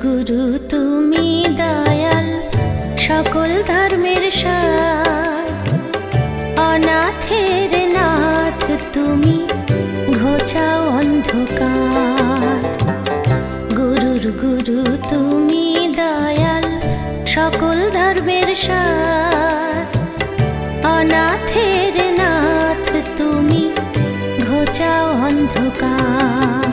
গুরু তুমি দয়াল, সকল ধর্মের সার। অনাথের নাথ তুমি, ঘোচাও অন্ধকার। গুরুর গুরু তুমি দয়াল, সকল ধর্মের সার। অনাথের নাথ তুমি, ঘোচাও অন্ধকার।